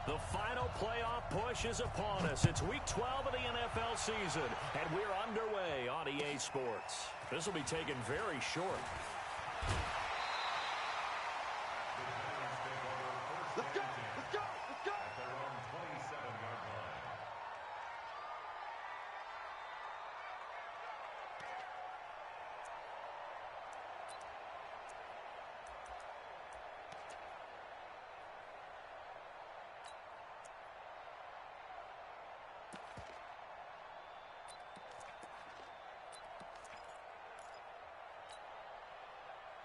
The final playoff push is upon us. It's week 12 of the NFL season, and we're underway on EA Sports. This will be taken very short. Let's go! Let's go! Let's go! At their own 27-yard line.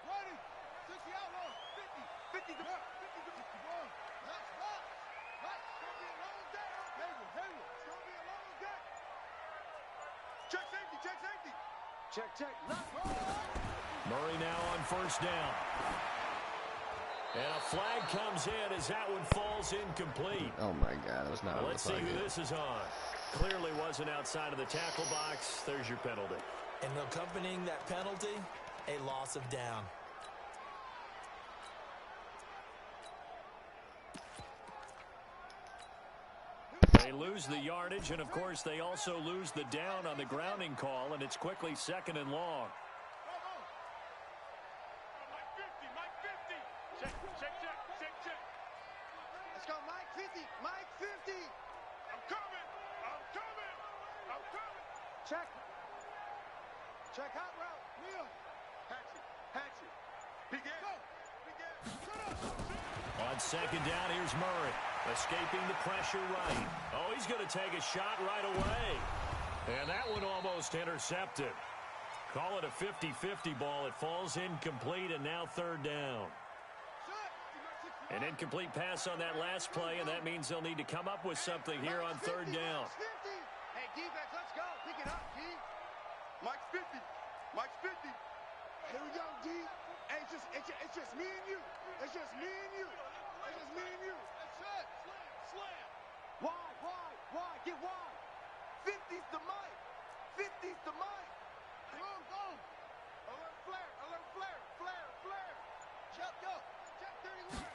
Ready! 60 outlaw! 50! 50 to 50 to 51! Let's rock! It's gonna be a long day! Hayward! It's gonna be a long day! Check safety! Check safety! Check! Let's go! Murray now on first down. And a flag comes in as that one falls incomplete. Oh my God, that was not. Let's see who this is on. Clearly wasn't outside of the tackle box. There's your penalty. And accompanying that penalty, a loss of down. They lose the yardage, and of course they also lose the down on the grounding call, and it's quickly 2nd and long. Mike 50! Check! Let's go, Mike 50! Mike 50! I'm coming! Check! Check hot route! Wheel! Hatchet! Begin! On 2nd down, here's Murray. Escaping the pressure right. Oh, he's going to take a shot right away. And that one almost intercepted. Call it a 50-50 ball. It falls incomplete, and now 3rd down. An incomplete pass on that last play, and that means they'll need to come up with something here on 3rd down. Hey, defense, let's go. Pick it up, D. Mike's 50. Here we go, D. Hey, it's just me and you. It's just me and you. That's it. Slam. Why? Get wide. 50's the Mike. Go. Alert flare. Check, go. Check 31.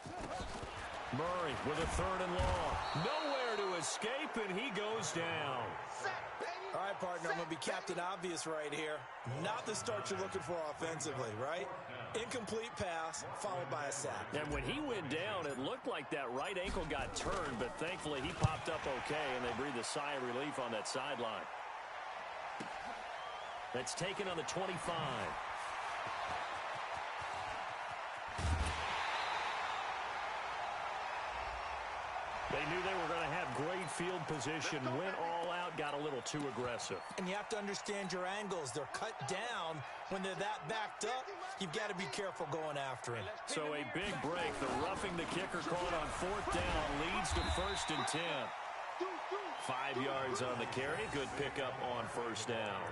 Murray with a 3rd and long. Nowhere to escape, and he goes down. Sack, baby. All right, partner, I'm going to be Captain Obvious right here. Not the start you're looking for offensively, right? Incomplete pass, followed by a sack. And when he went down, it looked like that right ankle got turned, but thankfully he popped up okay, and they breathed a sigh of relief on that sideline. That's taken on the 25. They knew they were going to have great field position, went all out, got a little too aggressive. And you have to understand your angles. They're cut down. When they're that backed up, you've got to be careful going after him. So a big break. The roughing the kicker called on 4th down leads to 1st and 10. 5 yards on the carry. Good pickup on 1st down.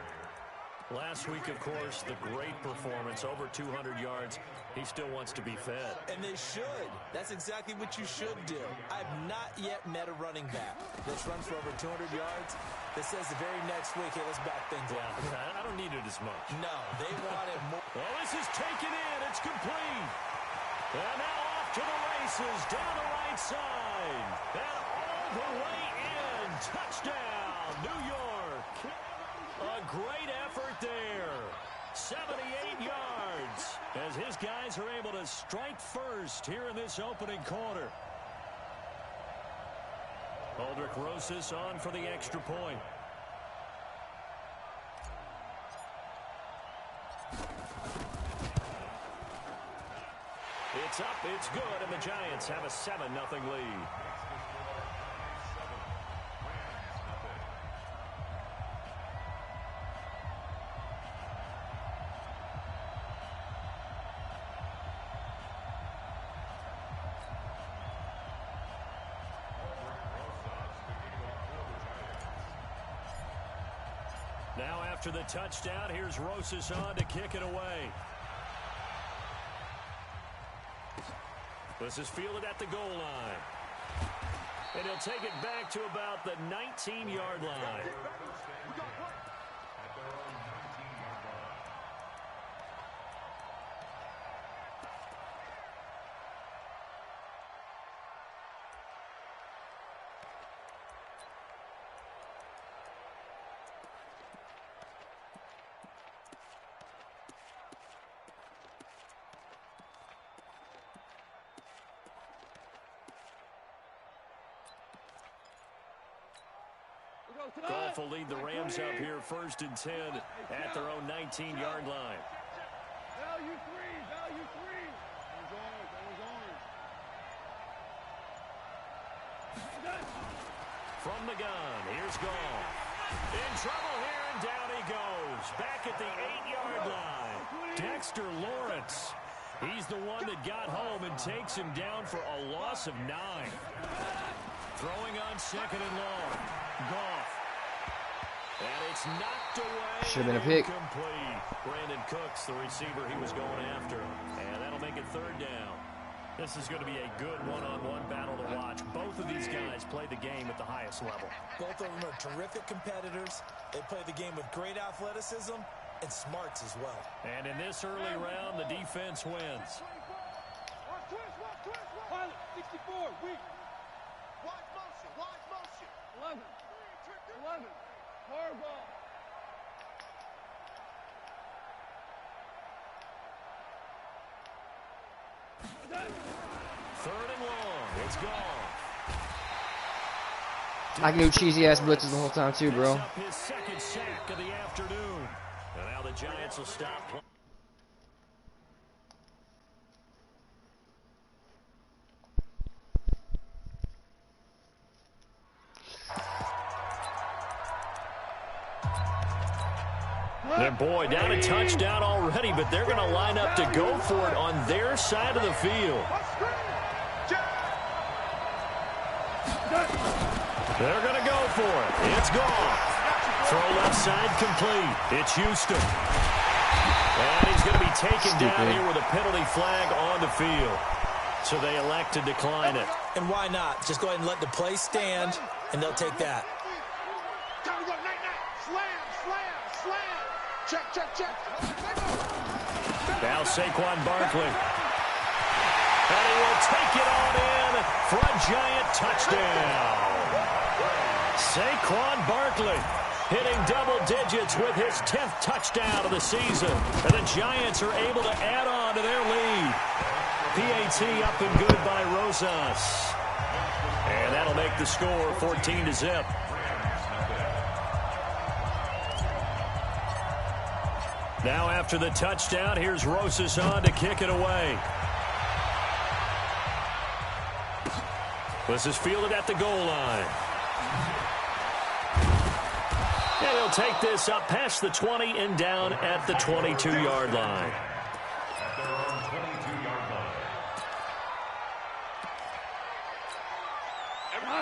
Last week, of course, the great performance, over 200 yards. He still wants to be fed. And they should. That's exactly what you should do. I've not yet met a running back that's run for over 200 yards that says the very next week, hey, let's back things up. I don't need it as much. No, they want it more. Well, this is taken in. It's complete. And now off to the races down the right side. And all the way in. Touchdown, New York. A great effort there. 78 yards as his guys are able to strike first here in this opening quarter. Aldrich Rosas on for the extra point. It's up, it's good, and the Giants have a 7-0 lead. Now after the touchdown, here's Rosas on to kick it away. This is fielded at the goal line. And he'll take it back to about the 19-yard line. Goff will lead the Rams up here 1st and 10 at their own 19-yard line. Value three. That was ours. From the gun, here's Goff. In trouble here, and down he goes. Back at the 8-yard line. Dexter Lawrence. He's the one that got home and takes him down for a loss of 9. Throwing on 2nd and long. Goff. And it's knocked away. Should have been a pick. Incomplete. Brandon Cooks, the receiver he was going after. And that'll make it 3rd down. This is going to be a good one-on-one battle to watch. Both of these guys play the game at the highest level. Both of them are terrific competitors. They play the game with great athleticism and smarts as well. And in this early round, the defense wins. Watch twist. Pilot, 64, weak. Watch motion. 11. Hard ball. Third and long. It's gone. I can do cheesy ass blitzes the whole time too, bro. Up his 2nd sack of the afternoon. And now the Giants will stop playing. And boy, down a touchdown already, but they're going to line up to go for it on their side of the field. They're going to go for it. It's gone. Throw left side complete. It's Houston. And he's going to be taken down here with a penalty flag on the field. So they elect to decline it. And why not? Just go ahead and let the play stand, and they'll take that. Check. Now Saquon Barkley. And he will take it on in for a giant touchdown. Saquon Barkley hitting double digits with his 10th touchdown of the season. And the Giants are able to add on to their lead. PAT up and good by Rosas. And that'll make the score 14-0. Now after the touchdown, here's Rosas on to kick it away. This is fielded at the goal line. And he'll take this up past the 20 and down at the 22-yard line.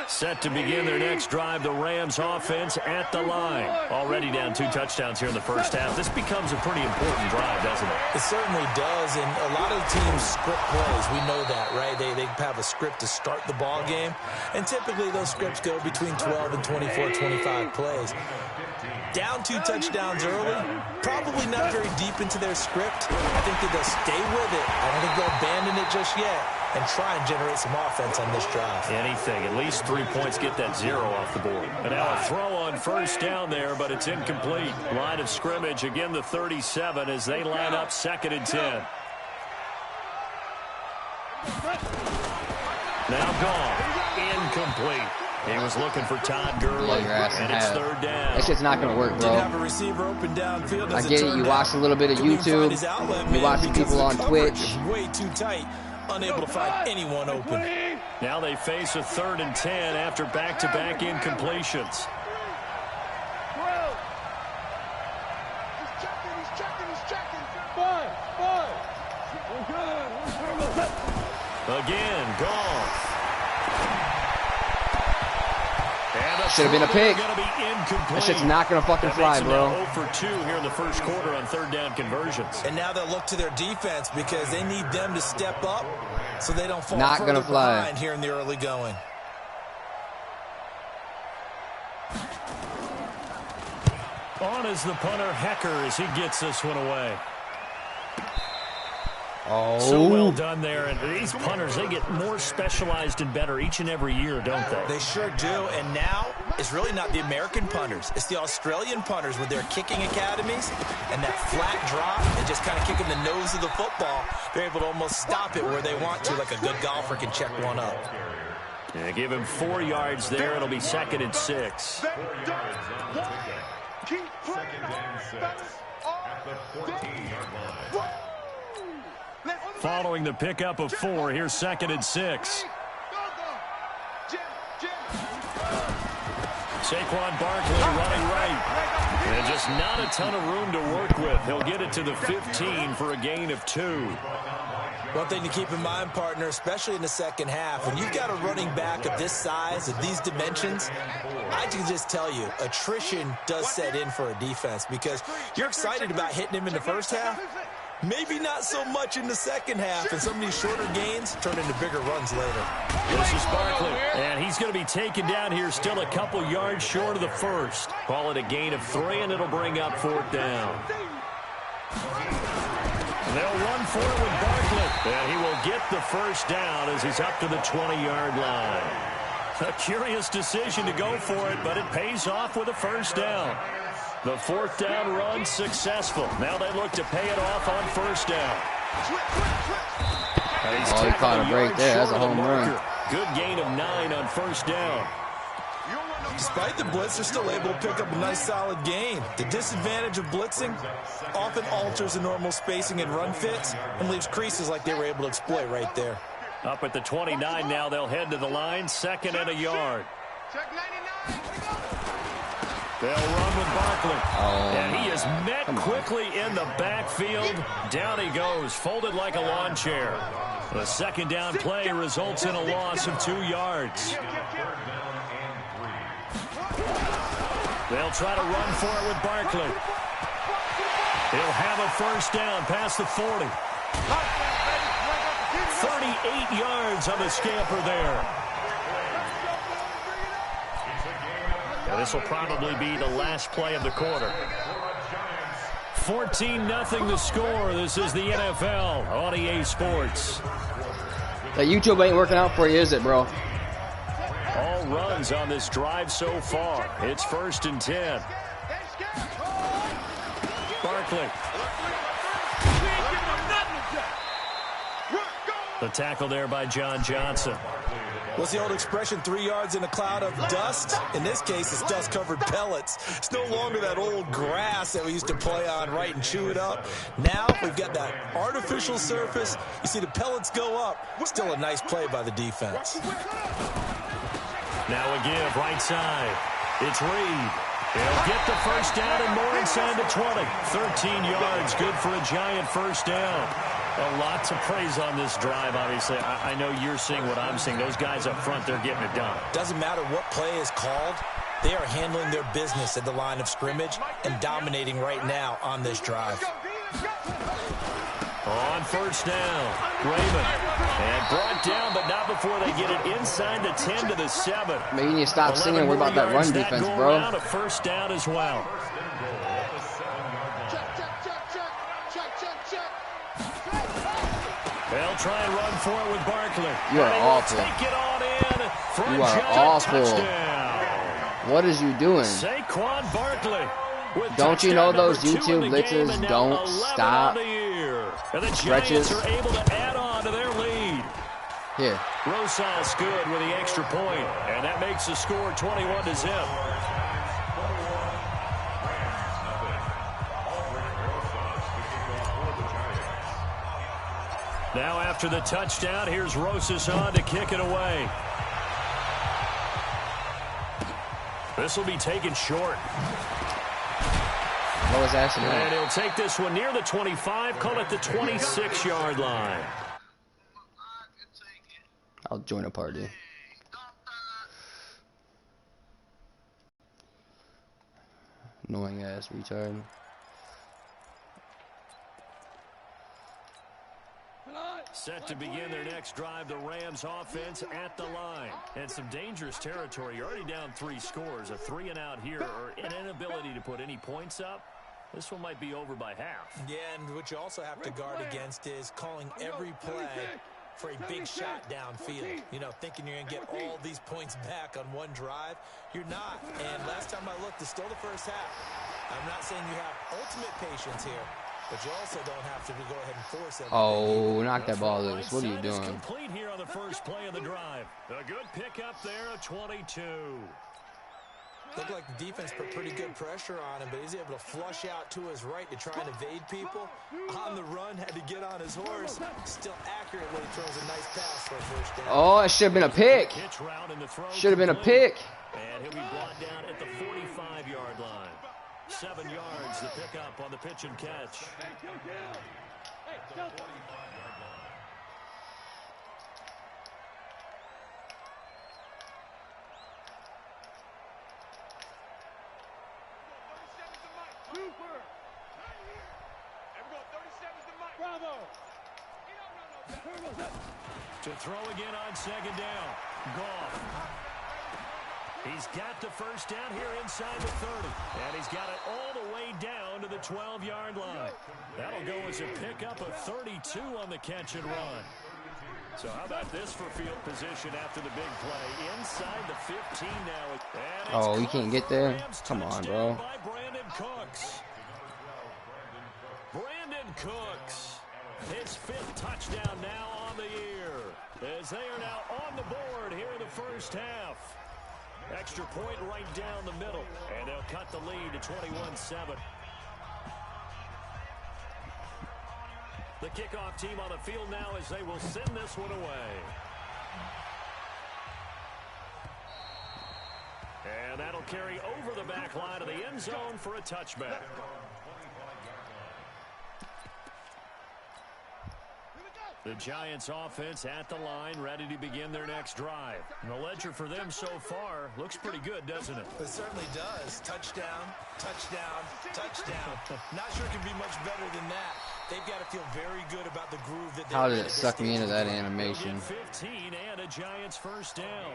Set to begin their next drive, the Rams offense at the line. Already down 2 touchdowns here in the first half. This becomes a pretty important drive, doesn't it? It certainly does, and a lot of teams script plays. We know that, right? They have a script to start the ball game, and typically those scripts go between 12 and 24, 25 plays. Down 2 touchdowns early, probably not very deep into their script. I think that they'll stay with it. I don't think they'll abandon it just yet and try and generate some offense on this drive. Anything. At least 3 points, get that 0 off the board. And now a throw on first down there, but it's incomplete. Line of scrimmage, again the 37 as they line up 2nd and 10. Now gone. Incomplete. He was looking for Todd Gurley, and it's 3rd down. That shit's not going to work, bro. Didn't have a receiver open downfield. I get it. You watch a little bit of YouTube. You watch the people on Twitch. Way too tight. Unable to find anyone open. Now they face a 3rd and 10 after back-to-back incompletions. He's checking. 5. Again, Goff. Should have been a pick. That shit's not going to fucking fly, bro. 0 for 2 here in the first quarter on 3rd down conversions. And now they'll look to their defense because they need them to step up so they don't fall not gonna fly behind here in the early going. On is the punter, Hecker, as he gets this one away. Oh. So well done there. And these punters, they get more specialized and better each and every year, don't they? They sure do. And now it's really not the American punters. It's the Australian punters with their kicking academies and that flat drop and just kind of kicking the nose of the football. They're able to almost stop it where they want to, like a good golfer can check one up. Yeah, give him 4 yards there. It'll be 2nd and 6. Keep playing At the 14-yard line. Following the pickup of 4, here's 2nd and 6. Saquon Barkley running right. And just not a ton of room to work with. He'll get it to the 15 for a gain of 2. One thing to keep in mind, partner, especially in the second half, when you've got a running back of this size, of these dimensions, I can just tell you, attrition does set in for a defense because you're excited about hitting him in the first half. Maybe not so much in the second half, and some of these shorter gains turn into bigger runs later. This is Barkley, and he's going to be taken down here still a couple yards short of the first. Call it a gain of 3, and it'll bring up 4th down. They'll run for it with Barkley, and he will get the first down as he's up to the 20-yard line. A curious decision to go for it, but it pays off with a first down. The 4th down run successful. Now they look to pay it off on first down. Oh, he caught a break there. That's a home run. Good gain of 9 on first down. Despite the blitz, they're still able to pick up a nice solid gain. The disadvantage of blitzing often alters the normal spacing and run fits and leaves creases like they were able to exploit right there. Up at the 29 now, they'll head to the line, 2nd and a yard. Check 99. They'll run with Barkley. And he is met quickly in the backfield. Down he goes, folded like a lawn chair. The 2nd down play results in a loss of 2 yards. They'll try to run for it with Barkley. He'll have a first down past the 40. 38 yards on the scamper there. Now this will probably be the last play of the quarter. 14-0 the score. This is the NFL on EA Sports. That YouTube ain't working out for you, is it, bro? All runs on this drive so far. It's 1st and 10. Barkley. The tackle there by John Johnson. What's the old expression, 3 yards in a cloud of dust? In this case, it's dust-covered pellets. It's no longer that old grass that we used to play on, right, and chew it up. Now we've got that artificial surface. You see the pellets go up. Still a nice play by the defense. Now a give, right side. It's Reed. He'll get the first down and more inside the 20. 13 yards, good for a giant first down. A lot to praise on this drive, obviously. I know you're seeing what I'm seeing. Those guys up front, they're getting it done. Doesn't matter what play is called. They are handling their business at the line of scrimmage and dominating right now on this drive. On first down, Raymond. And brought down, but not before they get it inside the 10 to the 7. Man, you need to stop singing. We're about that run defense, bro. A first down as well. They'll try and run for it with Barkley. You are awful. Take it on in for You a are giant awful. touchdown. What is you doing? Saquon Barkley. Don't you know those touchdown YouTube number 2 in the blitzes game, don't and now 11 stop on the year. And the stretches? Giants are able to add on to their lead. Here. Rosas good with the extra point, and that makes the score 21-0. Now after the touchdown, here's Rosas on to kick it away. This will be taken short. What was that? And he'll take this one near the 25, call it the 26-yard line. I'll join a party. Annoying ass retard. Set to begin their next drive, the Rams offense at the line. And some dangerous territory. You're already down 3 scores. A 3-and-out here, or an inability to put any points up. This one might be over by half. Yeah, and what you also have to guard against is calling every play for a big shot downfield. You know, thinking you're going to get all these points back on one drive. You're not. And last time I looked, it's still the first half. I'm not saying you have ultimate patience here, But you also don't have to go ahead and force everything. Oh, knock that ball loose. What are you doing? Complete here on the first play of the drive. A good pickup there, a 22. Looked like the defense put pretty good pressure on him, but he's able to flush out to his right to try and evade people. On the run, had to get on his horse. Still accurately throws a nice pass for a first down. Oh, it should have been a pick. Should have been a pick. And he'll be brought down at the 45-yard line. 7 yards, the pickup on the pitch and catch. To throw again on second down. Goff. He's got the first down here inside the 30. And he's got it all the way down to the 12-yard line. That'll go as a pickup of 32 on the catch and run. So how about this for field position after the big play? Inside the 15 now. Oh, you can't get there? Come on, bro. By Brandon Cooks. Brandon Cooks. His 5th touchdown now on the year. As they are now on the board here in the first half. Extra point right down the middle. And they'll cut the lead to 21-7. The kickoff team on the field now as they will send this one away. And that'll carry over the back line of the end zone for a touchback. The Giants offense at the line, ready to begin their next drive. And the ledger for them so far looks pretty good, doesn't it? It certainly does. Touchdown, touchdown, touchdown. Not sure it can be much better than that. They've got to feel very good about the groove that they're How did it suck me into that animation? 15 and a Giants first down.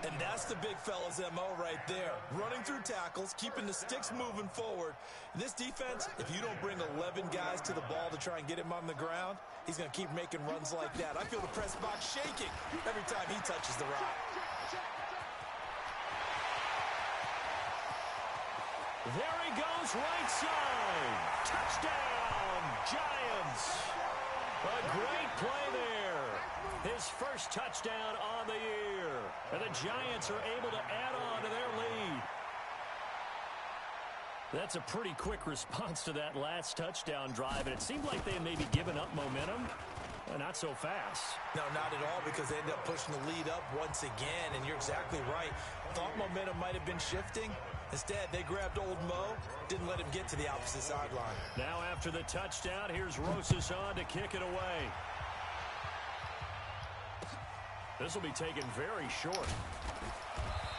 And that's the big fella's MO right there. Running through tackles, keeping the sticks moving forward. This defense, if you don't bring 11 guys to the ball to try and get him on the ground, he's going to keep making runs like that. I feel the press box shaking every time he touches the rock. There he goes, right side. Touchdown, Giants. A great play there. His first touchdown on the year. And the Giants are able to add on to their lead. That's a pretty quick response to that last touchdown drive. And it seemed like they had maybe given up momentum. Not so fast. No, not at all, because they ended up pushing the lead up once again. And you're exactly right. Thought momentum might have been shifting. Instead, they grabbed old Mo, didn't let him get to the opposite sideline. Now after the touchdown, here's Rosas on to kick it away. This will be taken very short.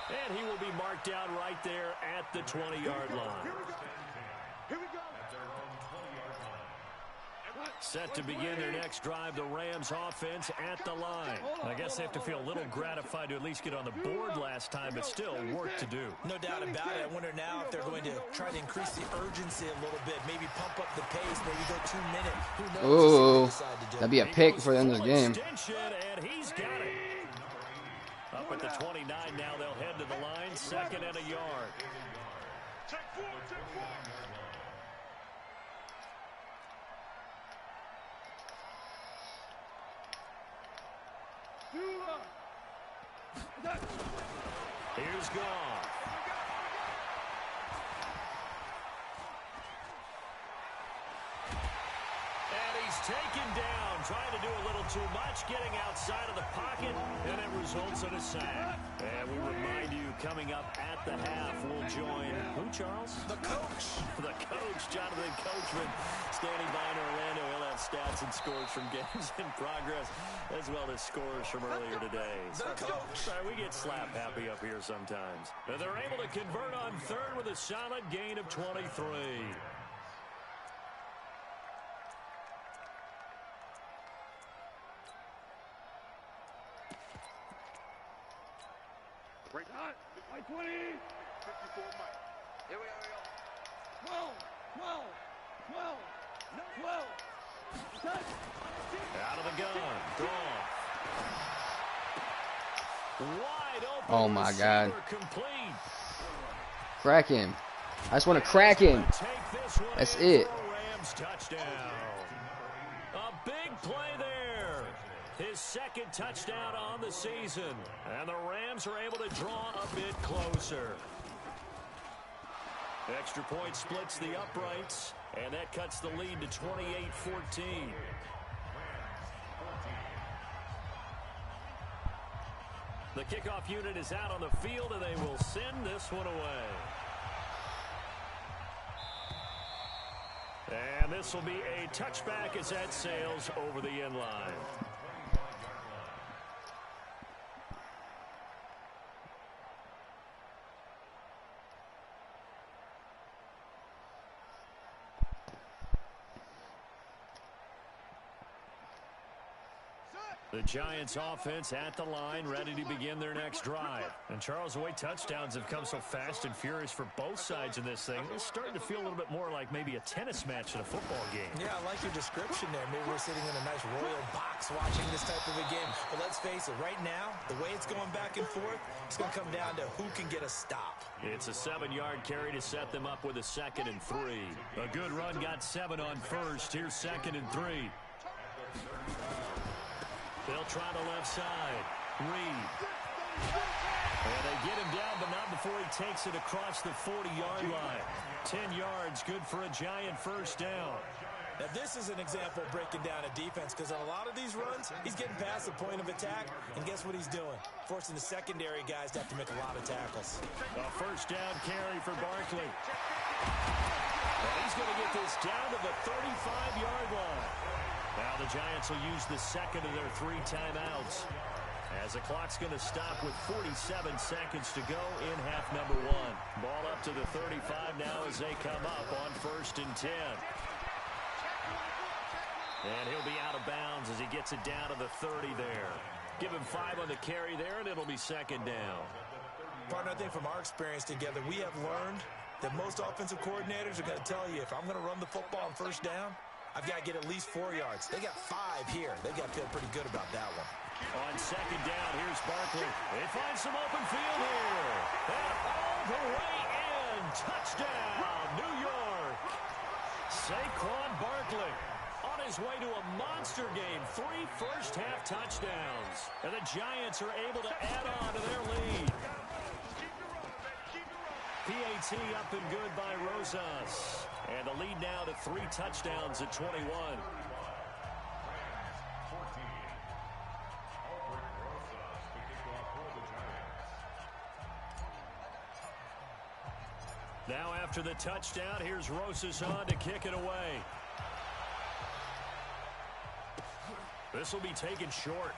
And he will be marked down right there at the 20-yard line. Here we go. Set to begin their next drive, the Rams offense at the line. I guess they have to feel a little gratified to at least get on the board last time, but still work to do. No doubt about it. I wonder now if they're going to try to increase the urgency a little bit, maybe pump up the pace, maybe go 2 minute. Who knows? Ooh, that'd be a pick for the end of the game. And he's got it. Up at the 29 now, they'll head to the line, 2nd and a yard. Check 4, check 4. Here's Goff. And he's taken down, trying to do a little too much, getting outside of the pocket, and it results in a sack. And we remind you, coming up at the half, we'll join who, Charles? The coach. The coach, Jonathan Coachman, standing by in Orlando. He'll have stats and scores from games in progress, as well as scores from earlier today. The coach. Sorry, we get slap happy up here sometimes. And they're able to convert on 3rd with a solid gain of 23. Break hot. White 20. 54 Mike. Here we go. 12. 12. 12. 12. Out of the gun. Goff. Wide open. Oh, my God. Complete. Crack him. I just want to crack him. That's it. Rams touchdown. A big play there. His second touchdown on the season. And the Rams are able to draw a bit closer. Extra point splits the uprights, and that cuts the lead to 28-14. The kickoff unit is out on the field, and they will send this one away. And this will be a touchback as that sails over the end line. The Giants offense at the line, ready to begin their next drive. And Charles, the way touchdowns have come so fast and furious for both sides in this thing, it's starting to feel a little bit more like maybe a tennis match in a football game. Yeah, I like your description there. Maybe we're sitting in a nice royal box watching this type of a game. But let's face it, right now, the way it's going back and forth, it's going to come down to who can get a stop. It's a 7-yard carry to set them up with a 2nd and 3. A good run got 7 on first. Here's 2nd and 3. They'll try the left side. Reed. And they get him down, but not before he takes it across the 40-yard line. 10 yards, good for a Giant first down. Now, this is an example of breaking down a defense, because on a lot of these runs, he's getting past the point of attack, and guess what he's doing? Forcing the secondary guys to have to make a lot of tackles. A first down carry for Barkley. And he's going to get this down to the 35-yard line. Now the Giants will use the second of their 3 timeouts, as the clock's going to stop with 47 seconds to go in half number 1. Ball up to the 35 now as they come up on 1st and 10. And he'll be out of bounds as he gets it down to the 30 there. Give him 5 on the carry there, and it'll be 2nd down. Partner, I think from our experience together, we have learned that most offensive coordinators are going to tell you, if I'm going to run the football on first down, I've got to get at least 4 yards. They got 5 here. They got to feel pretty good about that one. On 2nd down, here's Barkley. They find some open field here. And all the way in. Touchdown, New York. Saquon Barkley on his way to a monster game. 3 first-half touchdowns. And the Giants are able to add on to their lead. PAT up and good by Rosas. And the lead now to 3 touchdowns at 21. Now after the touchdown, here's Rosas on to kick it away. This will be taken short.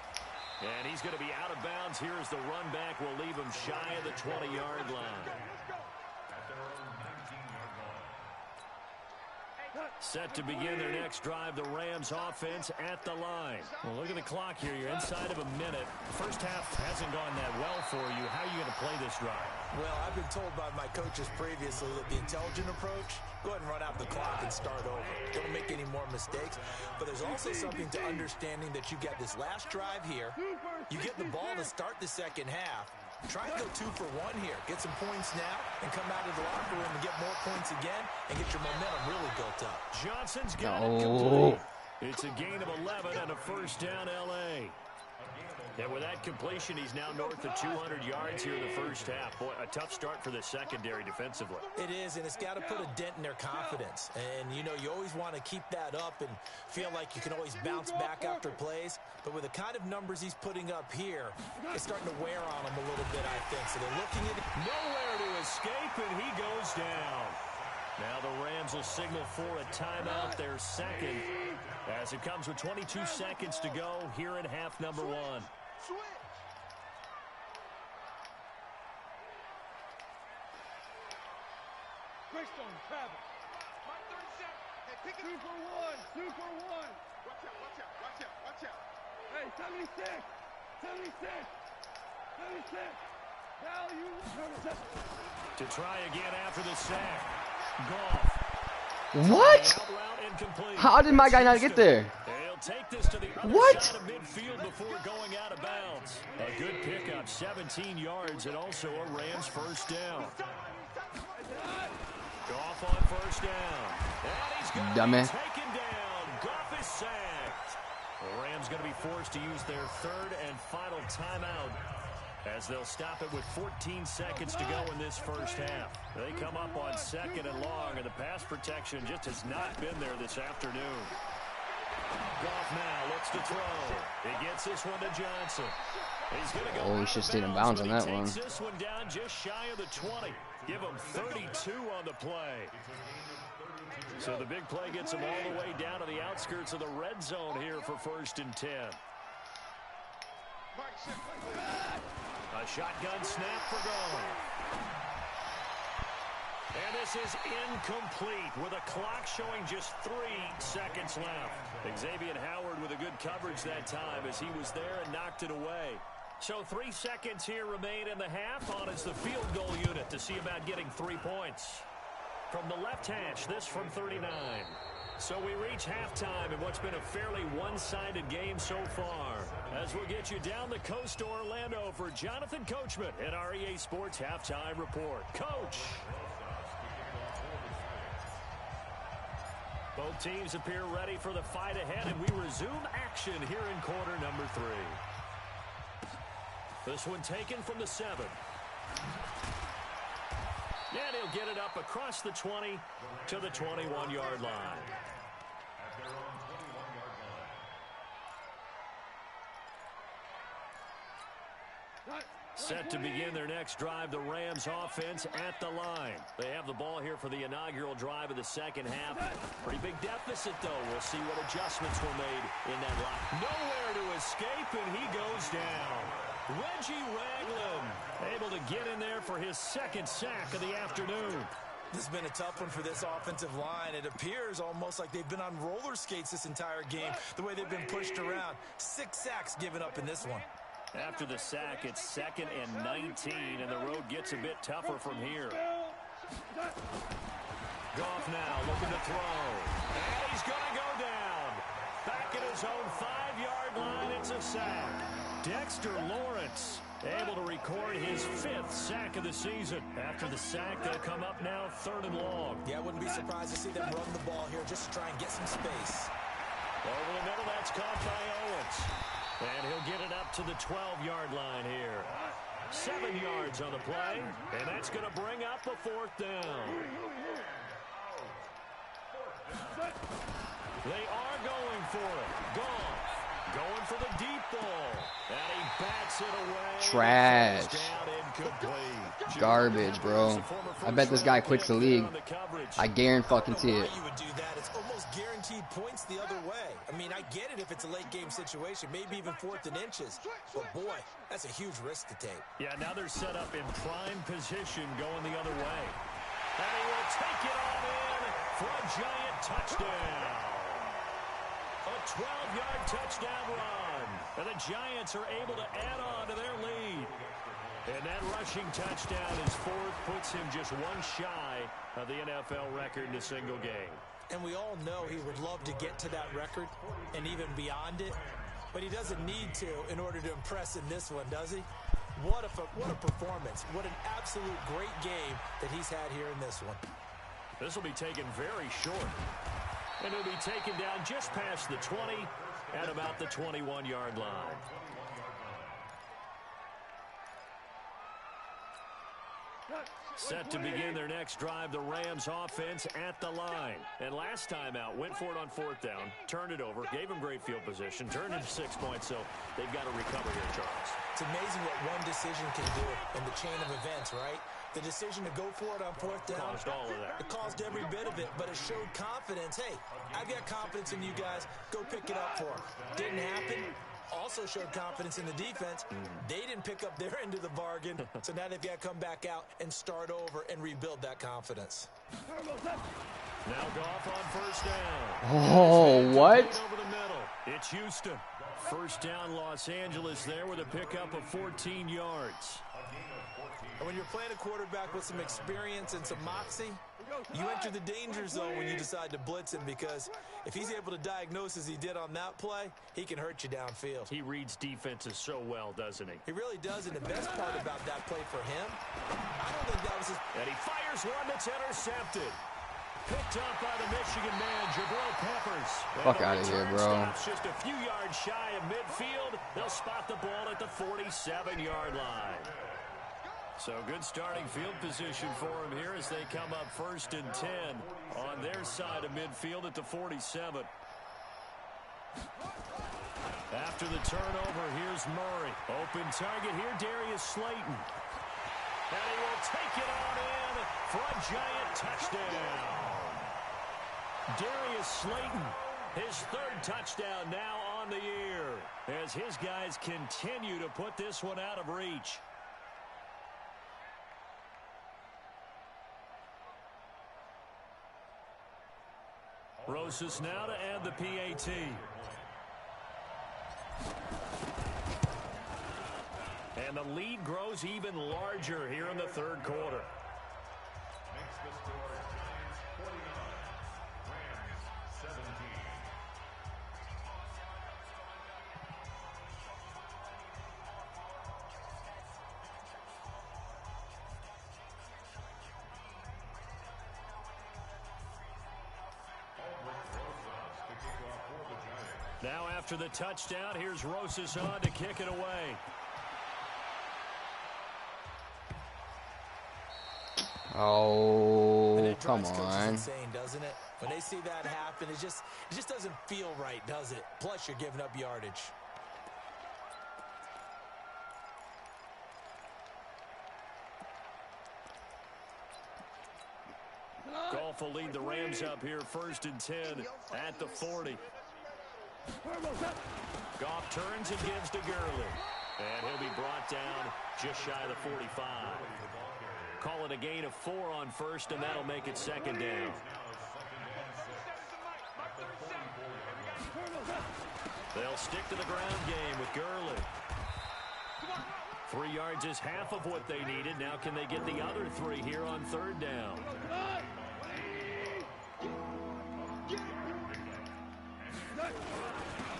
And he's going to be out of bounds here as the run back will leave him shy of the 20-yard line. Set to begin their next drive, the Rams offense at the line. Well, look at the clock here. You're inside of a minute. The first half hasn't gone that well for you. How are you going to play this drive? Well, I've been told by my coaches previously that the intelligent approach, go ahead and run out the clock and start over. Don't make any more mistakes. But there's also something to understanding that you got this last drive here. You get the ball to start the second half. Try and go 2 for 1 here. Get some points now and come out of the locker room and get more points again and get your momentum really built up. Johnson's got it complete. It's a gain of 11 and a first down L.A. And with that completion, he's now north of 200 yards here in the first half. Boy, a tough start for the secondary defensively. It is, and it's got to put a dent in their confidence. And, you know, you always want to keep that up and feel like you can always bounce back after plays. But with the kind of numbers he's putting up here, it's starting to wear on him a little bit, I think. So they're looking at it. Nowhere to escape, and he goes down. Now the Rams will signal for a timeout, their second, as it comes with 22 seconds to go here in half number 1. Switch. Greystone, Travis. Mike 37. Hey, pick it 2 for 1. 2 for 1. Watch out, watch out, watch out, watch out. Hey, 76. 76. 76. Value. To try again after the sack. Goff. What? How did my guy not get there? Take this to the other side of midfield before going out of bounds. A good pickup, 17 yards, and also a Rams first down. Goff Goff on first down. And he's going to be taken down. Goff is sacked. The Rams going to be forced to use their third and final timeout as they'll stop it with 14 seconds to go in this first half. They come up on second and long, and the pass protection just has not been there this afternoon. Goff now looks to throw. He gets this one to Johnson. He's going to go. Oh, he should stay in bounds on that one. This one down just shy of the 20. Give him 32 on the play. So the big play gets him all the way down to the outskirts of the red zone here for 1st and 10. A shotgun snap for Goff. And this is incomplete with a clock showing just 3 seconds left. Xavier Howard with a good coverage that time as he was there and knocked it away. So 3 seconds here remain in the half. On is the field goal unit to see about getting 3 points. From the left hash, this from 39. So we reach halftime in what's been a fairly one-sided game so far. As we'll get you down the coast to Orlando for Jonathan Coachman at our EA Sports Halftime Report. Coach! Both teams appear ready for the fight ahead, and we resume action here in quarter number 3. This one taken from the 7. And he'll get it up across the 20 to the 21-yard line. Set to begin their next drive, the Rams offense at the line. They have the ball here for the inaugural drive of the second half. Pretty big deficit, though. We'll see what adjustments were made in that line. Nowhere to escape, and he goes down. Reggie Ragland able to get in there for his 2nd sack of the afternoon. This has been a tough one for this offensive line. It appears almost like they've been on roller skates this entire game, the way they've been pushed around. 6 sacks given up in this one. After the sack, it's 2nd and 19, and the road gets a bit tougher from here. Goff now looking to throw. And he's going to go down. Back at his own 5-yard line, it's a sack. Dexter Lawrence able to record his 5th sack of the season. After the sack, they'll come up now 3rd and long. Yeah, I wouldn't be surprised to see them run the ball here just to try and get some space. Over the middle, that's caught by Owens. And he'll get it up to the 12-yard line here. 7 yards on the play, and that's going to bring up a 4th down. They are going for it. Goff going for the deep ball. And he bats it away. Trash. Garbage, bro. I bet this guy quits the league. I guarantee it. You would do that. It's almost guaranteed points the other way. I mean, I get it if it's a late game situation, maybe even 4th and inches. But boy, that's a huge risk to take. Yeah, now they're set up in prime position going the other way. And he will take it on in for a giant touchdown. A 12-yard touchdown run. And the Giants are able to add on to their lead. And that rushing touchdown is 4th, puts him just 1 shy of the NFL record in a single game. And we all know he would love to get to that record and even beyond it. But he doesn't need to in order to impress in this one, does he? What a performance. What an absolute great game that he's had here in this one. This will be taken very short. And it'll be taken down just past the 20 at about the 21-yard line. Set to begin their next drive, the Rams offense at the line. And last time out, went for it on 4th down, turned it over, gave them great field position, turned into 6 points, so they've got to recover here, Charles. It's amazing what one decision can do in the chain of events, right? The decision to go for it on 4th down. Caused all of that. It caused every bit of it, but it showed confidence. Hey, I've got confidence in you guys. Go pick it up for them. Didn't happen. Also showed confidence in the defense. They didn't pick up their end of the bargain, so now they've got to come back out and start over and rebuild that confidence. Now Goff on 1st down. Oh, what? Over the middle. It's Houston. 1st down, Los Angeles there with a pickup of 14 yards. And when you're playing a quarterback with some experience and some moxie, you enter the danger zone when you decide to blitz him, because if he's able to diagnose as he did on that play, he can hurt you downfield. He reads defenses so well, doesn't he? He really does, and the best part about that play for him, I don't think that was his... And he fires one that's intercepted. Picked up by the Michigan man, Jabril Peppers. Fuck out of here, bro. Just a few yards shy of midfield. They'll spot the ball at the 47-yard line. So good starting field position for them here as they come up 1st and 10 on their side of midfield at the 47. After the turnover, here's Murray. Open target here, Darius Slayton. And he will take it on in for a giant touchdown. Darius Slayton, his 3rd touchdown now on the year as his guys continue to put this one out of reach. Rosas now to add the PAT. And the lead grows even larger here in the 3rd quarter. Makes the score Giants 49, Rams 17. Now after the touchdown, here's Rosas on to kick it away. Oh, come on. Insane, doesn't it? When they see that happen, it just doesn't feel right, does it? Plus, you're giving up yardage. Goff will lead the Rams up here 1st and 10 at the 40. Goff turns and gives to Gurley. And he'll be brought down just shy of the 45. Call it a gain of 4 on 1st, and that'll make it 2nd down. They'll stick to the ground game with Gurley. 3 yards is half of what they needed. Now can they get the other 3 here on 3rd down?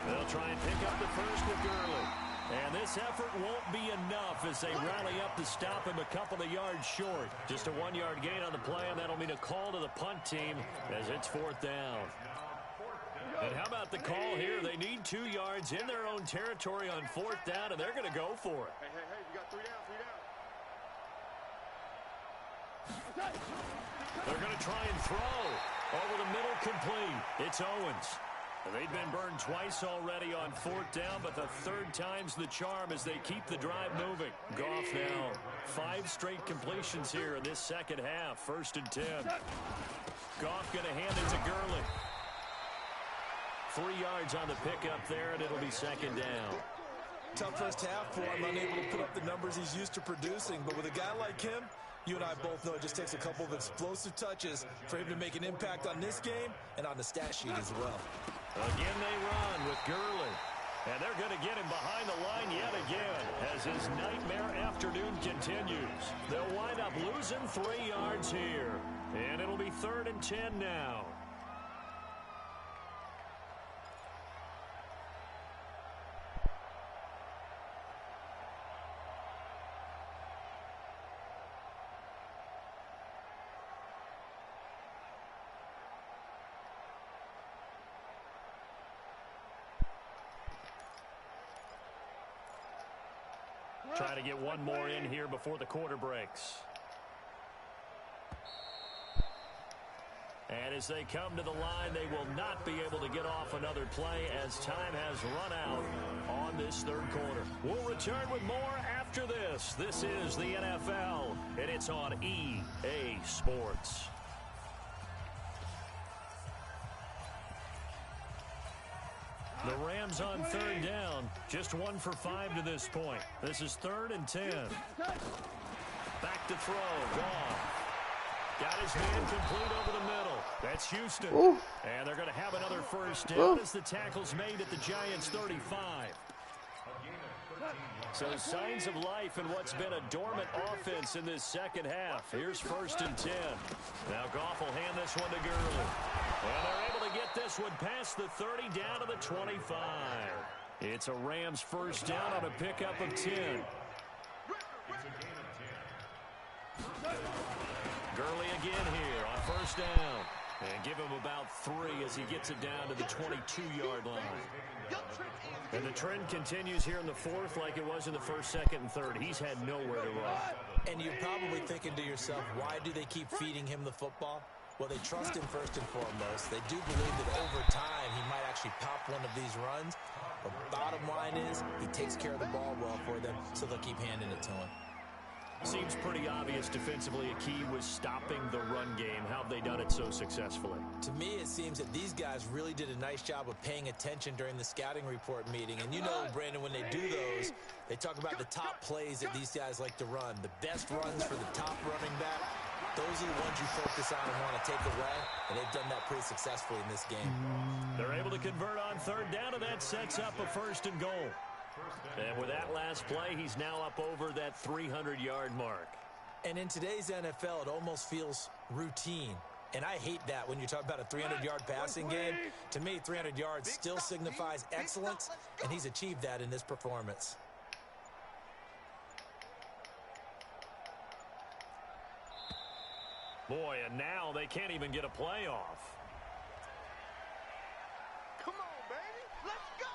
They'll try and pick up the 1st with Gurley. And this effort won't be enough as they rally up to stop him a couple of yards short. Just a 1-yard gain on the play, and that'll mean a call to the punt team as it's 4th down. And how about the call here? They need 2 yards in their own territory on 4th down, and they're going to go for it. Hey, you got 3 down. They're going to try and throw. Over the middle, complete. It's Owens. They've been burned twice already on 4th down, but the 3rd time's the charm as they keep the drive moving. Goff now 5 straight completions here in this 2nd half. 1st and 10. Goff going to hand it to Gurley. 3 yards on the pickup there, and it'll be 2nd down. Tough first half for him, unable to put up the numbers he's used to producing. But with a guy like him, you and I both know it just takes a couple of explosive touches for him to make an impact on this game and on the stat sheet as well. Again they run with Gurley. And they're going to get him behind the line yet again as his nightmare afternoon continues. They'll wind up losing 3 yards here. And it'll be 3rd and 10 now. Try to get one more in here before the quarter breaks. And as they come to the line, they will not be able to get off another play as time has run out on this 3rd quarter. We'll return with more after this. This is the NFL, and it's on EA Sports. The Rams on 3rd down, just 1 for 5 to this point. This is 3rd and 10. Back to throw, Goff. Got his man complete over the middle. That's Houston. Ooh. And they're going to have another 1st down as the tackle's made at the Giants' 35. So signs of life in what's been a dormant offense in this 2nd half. Here's 1st and 10. Now Goff will hand this one to Gurley. And they're able to get this one past the 30 down to the 25. It's a Rams 1st down on a pickup of 10. Gurley again here on 1st down. And give him about 3 as he gets it down to the 22-yard line. And the trend continues here in the fourth like it was in the first, second, and third. He's had nowhere to run. And you're probably thinking to yourself, why do they keep feeding him the football? Well, they trust him first and foremost. They do believe that over time he might actually pop one of these runs. But bottom line is he takes care of the ball well for them, so they'll keep handing it to him. Seems pretty obvious defensively a key was stopping the run game. How have they done it so successfully? To me, it seems that these guys really did a nice job of paying attention during the scouting report meeting. And you know, Brandon, when they do those, they talk about the top plays that these guys like to run. The best runs for the top running back, those are the ones you focus on and want to take away. And they've done that pretty successfully in this game. They're able to convert on third down, and that sets up a 1st and goal. And with that last play, he's now up over that 300-yard mark. And in today's NFL, it almost feels routine. And I hate that when you talk about a 300-yard passing game. To me, 300 yards still signifies excellence, and he's achieved that in this performance. Boy, and now they can't even get a play off. Come on, baby. Let's go.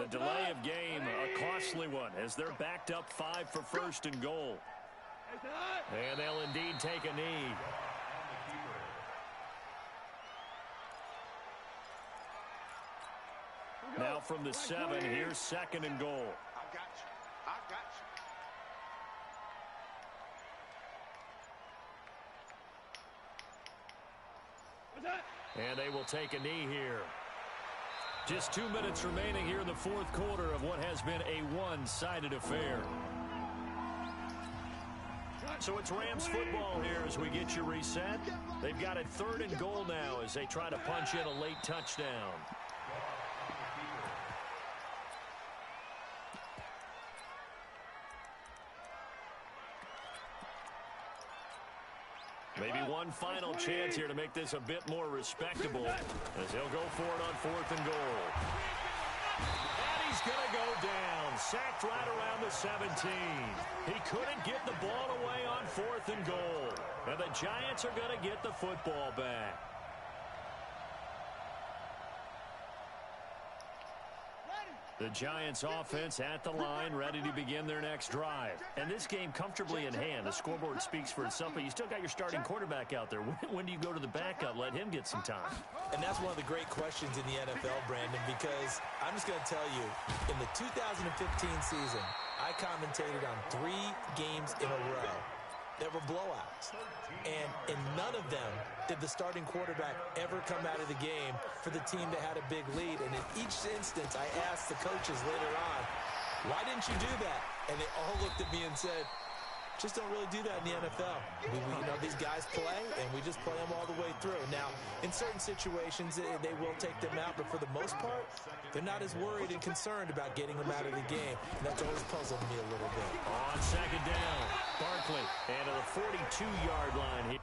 The delay of game, a costly one, as they're backed up 5 for 1st and goal. And they'll indeed take a knee. Now from the 7, here's 2nd and goal. I got you. I got you. And they will take a knee here. Just 2 minutes remaining here in the fourth quarter of what has been a one-sided affair. So it's Rams football here as we get you reset. They've got it 3rd and goal now as they try to punch in a late touchdown. Maybe one final chance here to make this a bit more respectable as he'll go for it on 4th and goal. And he's going to go down, sacked right around the 17. He couldn't get the ball away on 4th and goal. And the Giants are going to get the football back. The Giants offense at the line, ready to begin their next drive. And this game comfortably in hand. The scoreboard speaks for itself, but you still got your starting quarterback out there. When do you go to the backup? Let him get some time. And that's one of the great questions in the NFL, Brandon, because I'm just going to tell you, in the 2015 season, I commentated on 3 games in a row that were blowouts. And in none of them did the starting quarterback ever come out of the game for the team that had a big lead. And in each instance, I asked the coaches later on, why didn't you do that? And they all looked at me and said, just don't really do that in the NFL. You know, these guys play, and we just play them all the way through. Now, in certain situations, they will take them out, but for the most part, they're not as worried and concerned about getting them out of the game. And that's always puzzled me a little bit. On 2nd down, Barkley, and to the 42-yard line here.